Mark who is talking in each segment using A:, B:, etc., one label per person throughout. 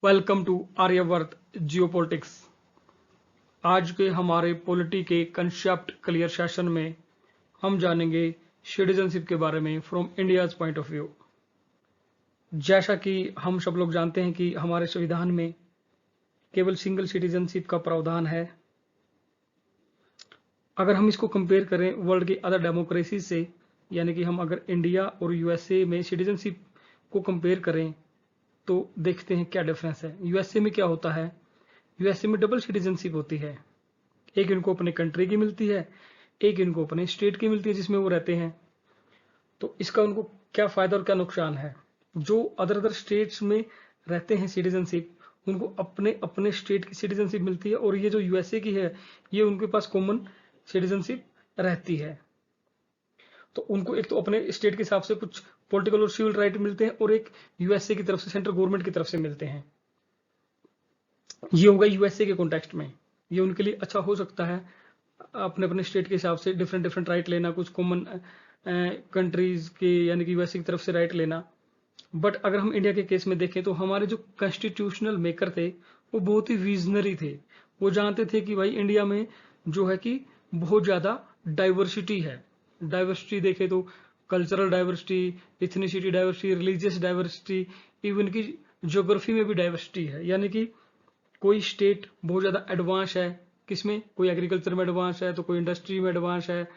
A: Welcome to Aryavart geopolitics. आज के हमारे पॉलिटी के कंसेप्ट क्लियर सेशन में हम जानेंगे सिटीजनशिप के बारे में from India's point of view. जैसा कि हम सब लोग जानते हैं कि हमारे संविधान में केवल सिंगल सिटीजनशिप का प्रावधान है। अगर हम इसको कंपेयर करें वर्ल्ड की अदर डेमोक्रेसी से, यानी कि हम अगर इंडिया और यूएसए में सिटीजनशिप को कंपेयर करें तो देखते हैं क्या डिफरेंस है। यूएसए में क्या होता है, यूएसए में डबल सिटीजनशिप होती है। एक इनको अपने कंट्री की मिलती है, एक इनको अपने स्टेट की मिलती है जिसमें वो रहते हैं। तो इसका उनको क्या फायदा और क्या नुकसान है। जो अदर स्टेट्स में रहते हैं सिटीजनशिप, उनको अपने अपने स्टेट की सिटीजनशिप मिलती है, और ये जो यूएसए की है ये उनके पास कॉमन सिटीजनशिप रहती है। तो उनको एक तो अपने स्टेट के हिसाब से कुछ पॉलिटिकल और सिविल राइट मिलते हैं, और एक यूएसए की तरफ से, सेंट्रल गवर्नमेंट की तरफ से मिलते हैं। ये होगा यूएसए के कॉन्टेक्स्ट में। ये उनके लिए अच्छा हो सकता है अपने अपने स्टेट के हिसाब से डिफरेंट राइट लेना, कुछ कॉमन कंट्रीज के यानी कि यूएसए की तरफ से राइट लेना। बट अगर हम इंडिया के केस में देखें तो हमारे जो कॉन्स्टिट्यूशनल मेकर थे वो बहुत ही विजनरी थे। वो जानते थे कि भाई इंडिया में जो है कि बहुत ज्यादा डाइवर्सिटी है। डाइवर्सिटी देखे तो cultural diversity, ethnicity diversity, religious diversity, even की ज्योग्राफी में भी डाइवर्सिटी है। यानी कि कोई स्टेट बहुत ज्यादा एडवांस है, किसमें, कोई एग्रीकल्चर में एडवांस है, तो कोई इंडस्ट्री में एडवांस है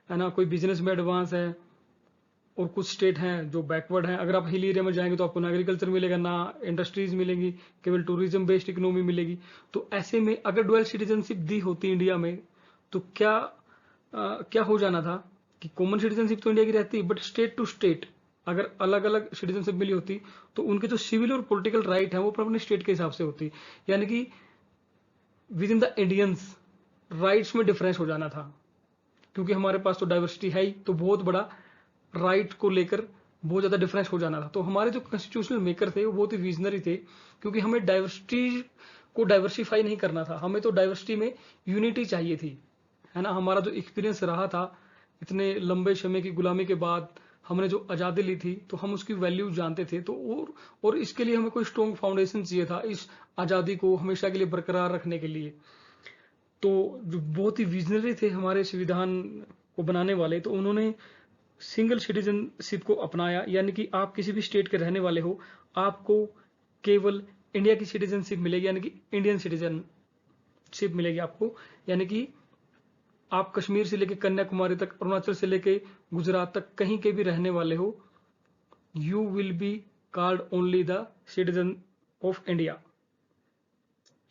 A: ना, कोई बिजनेस में एडवांस है। और कुछ स्टेट हैं जो बैकवर्ड हैं। अगर आप हिल एरिया में जाएंगे तो आपको ना एग्रीकल्चर मिलेगा, ना इंडस्ट्रीज मिलेंगी, केवल टूरिज्म बेस्ड इकोनॉमी मिलेगी। तो ऐसे में अगर डुअल सिटीजनशिप दी होती इंडिया में तो क्या हो जाना था कि कॉमन सिटीजनशिप तो इंडिया की रहती, बट स्टेट टू स्टेट अगर अलग अलग सिटीजनशिप मिली होती तो उनके जो सिविल और पॉलिटिकल राइट है वो अपने स्टेट के हिसाब से होती। यानी कि with in the Indians rights में डिफरेंस हो जाना था, क्योंकि हमारे पास तो डाइवर्सिटी है ही, तो बहुत बड़ा राइट को लेकर बहुत ज्यादा डिफरेंस हो जाना था। तो हमारे जो कॉन्स्टिट्यूशनल मेकर थे वो बहुत ही विजनरी थे, क्योंकि हमें डाइवर्सिटी को डाइवर्सिफाई नहीं करना था, हमें तो डाइवर्सिटी में यूनिटी चाहिए थी, है ना। हमारा जो एक्सपीरियंस रहा था इतने लंबे समय की गुलामी के बाद हमने जो आज़ादी ली थी, तो हम उसकी वैल्यू जानते थे। तो और इसके लिए हमें कोई स्ट्रॉन्ग फाउंडेशन चाहिए था इस आज़ादी को हमेशा के लिए बरकरार रखने के लिए। तो जो बहुत ही विजनरी थे हमारे संविधान को बनाने वाले, तो उन्होंने सिंगल सिटीजनशिप को अपनाया। यानी कि आप किसी भी स्टेट के रहने वाले हो, आपको केवल इंडिया की सिटीजनशिप मिलेगी, यानी कि इंडियन सिटीजनशिप मिलेगी आपको। यानी कि आप कश्मीर से लेकर कन्याकुमारी तक, अरुणाचल से लेकर गुजरात तक कहीं के भी रहने वाले हो, you will be called only the citizen of India.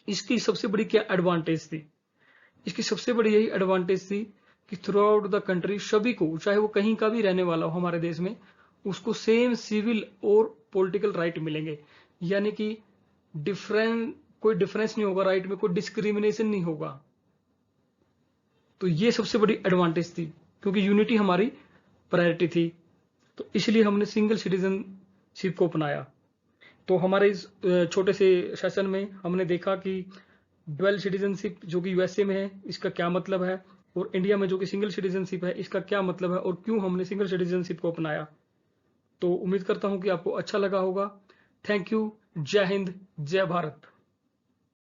A: इसकी सबसे बड़ी क्या एडवांटेज थी, इसकी सबसे बड़ी यही एडवांटेज थी कि थ्रू आउट द कंट्री सभी को, चाहे वो कहीं का भी रहने वाला हो हमारे देश में, उसको सेम सिविल और पॉलिटिकल राइट मिलेंगे। यानी कि कोई डिफरेंस नहीं होगा राइट में, कोई डिस्क्रिमिनेशन नहीं होगा। तो ये सबसे बड़ी एडवांटेज थी, क्योंकि यूनिटी हमारी प्रायोरिटी थी। तो इसलिए हमने सिंगल सिटीजनशिप को अपनाया। तो हमारे इस छोटे से सेशन में हमने देखा कि डुअल सिटीजनशिप जो कि यूएसए में है इसका क्या मतलब है, और इंडिया में जो कि सिंगल सिटीजनशिप है इसका क्या मतलब है, और क्यों हमने सिंगल सिटीजनशिप को अपनाया। तो उम्मीद करता हूं कि आपको अच्छा लगा होगा। Thank you. जय हिंद, जय भारत।